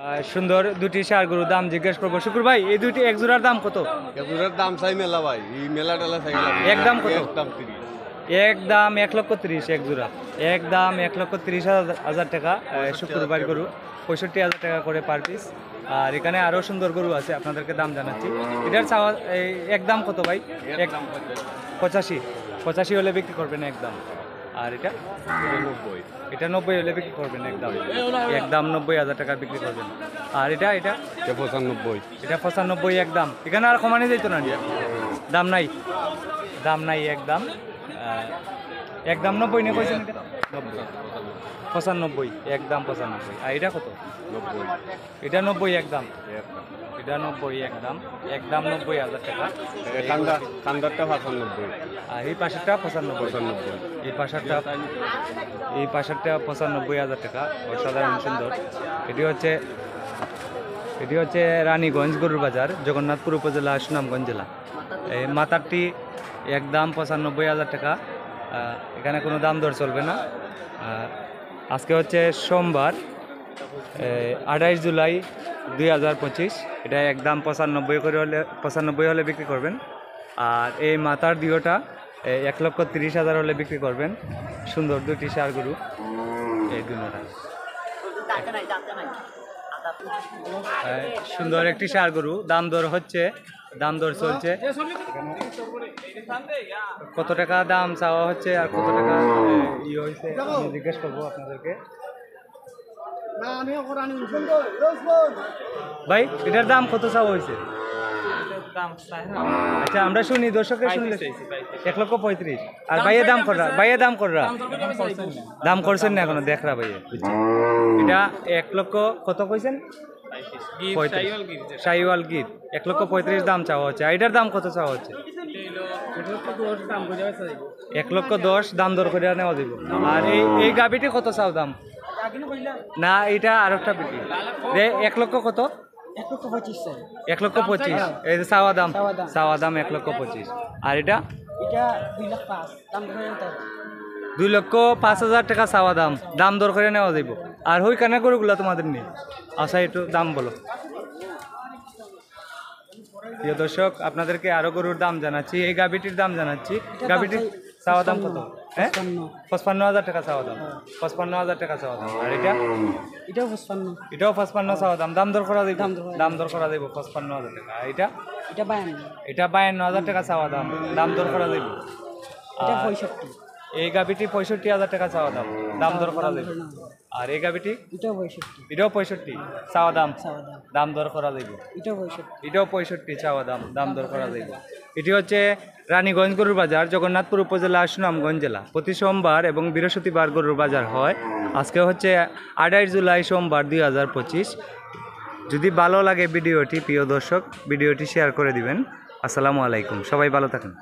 সুন্দর দুটি ষাঁড় গরুর দাম জিজ্ঞেস করবো। শুকুর ভাই, এই দুটি এক জোড়ার দাম কত? এক জোড়ার দাম চাই মেলা ভাই, এই মেলা টেলা চাই একদম কত? একদম 30। একদম 1,30,000 এক জোড়া, একদম 1,30,000 টাকা। শুক্রবার গরু 65,000 টাকা করে পার পিস। আর এখানে আরও সুন্দর গরু আছে, আপনাদেরকে দাম জানাচ্ছি। এটার চাওয়া একদম কত ভাই? একদম 85 হলে বিক্রি করবেন একদম। আর এটা 90। এটা 90 হলে বিক্রি করবেন একদম, একদম 90,000 টাকা বিক্রি করবেন। আর এটা 95। এটা 95 একদম। এখানে আর কমানো যেত না, দাম নাই, দাম নাই একদম। একদম 90 নিয়ে কইছেন? এটা 95 একদম 95। আর এটা কত? 90। এটা 90 একদম, এটা 90 একদম, একদম 90,000 টাকা। কান্দারটা 95। আর এই পাশেরটা 95। এই পাশেরটা 95,000 টাকা। অসাধারণ সুন্দর। এটি হচ্ছে রানীগঞ্জ গরুর বাজার, জগন্নাথপুর উপজেলা, সুনামগঞ্জ জেলা। এই মাথারটি একদম 95,000 টাকা। এখানে কোনো দাম দর চলবে না। আজকে হচ্ছে সোমবার, 28 জুলাই 2025। এটা একদম 95 হলে বিক্রি করবেন। আর এই মাথার দিওটা 1,30,000 হলে বিক্রি করবেন। সুন্দর দুটি ষাঁড় গরু, এই দুটা সুন্দর একটি ষাঁড় গরু। দাম দর হচ্ছে, দাম দর চলছে। কত টাকা দাম চাওয়া হচ্ছে আর কত টাকা হয়েছে জিজ্ঞেস করবো আপনাদেরকে। ভাই, এটার দাম কত চাওয়া হয়েছে? আচ্ছা, আমরা শুনি, দর্শকের শুনলে 1,35,000। আর ভাইয়ের দাম কররা, ভাইয়ের দাম কররা দাম করছেন না এখনো, দেখরা ভাইয়া। এটা 1 লক্ষ কত কইছেন? শাহিওয়াল গির 1,35,000 দাম চাওয়া হচ্ছে। এটার দাম কত চাওয়া হচ্ছে? 1,10,000 দাম দর করে নেওয়া যাব। আর এই গাভিটি কত চাও দাম? না, এটা আর একটা বিটি। 1 লক্ষ কত? 1,25,000। এই যে চাওয়া দাম, চাওয়া দাম 1,25,000। আর এটা 2,05,000 টাকা চাওয়া দাম, দাম দর করে নেওয়া যাব। আর ওই কানা গরুগুলো তোমাদের নেই। আচ্ছা, একটু দাম বলো। প্রিয় দর্শক, আপনাদেরকে আরো গরুর দাম জানাচ্ছি, এই গাভিটির দাম জানাচ্ছি। গাভিটির চাওয়া দাম কত? হ্যাঁ, 55,000 টাকা চাওয়া দাম, 55,000 টাকা চাওয়া দাম। আর এটাও 55 চাওয়া দাম, দাম দর করা যাবে, দাম দর করা যাবে 55,000 টাকা। আর এটা 52,000 টাকা চাওয়া দাম, দাম দর করা যাবে। এই গাভিটি 65,000 টাকা চাওয়া দাম, দাম দর করা যাবে। আর এই গাভিটি এটাও 65 চাওয়া দাম, দাম দর করা যাবে। এটাও 65 চাওয়া দাম, দাম দর করা যাবে। এটি হচ্ছে রানীগঞ্জ গরুর বাজার, জগন্নাথপুর উপজেলা, সুনামগঞ্জ জেলা। প্রতি সোমবার এবং বৃহস্পতিবার গরুর বাজার হয়। আজকে হচ্ছে 28 জুলাই সোমবার 2025। যদি ভালো লাগে ভিডিওটি, প্রিয় দর্শক, ভিডিওটি শেয়ার করে দিবেন। আসসালামু আলাইকুম, সবাই ভালো থাকেন।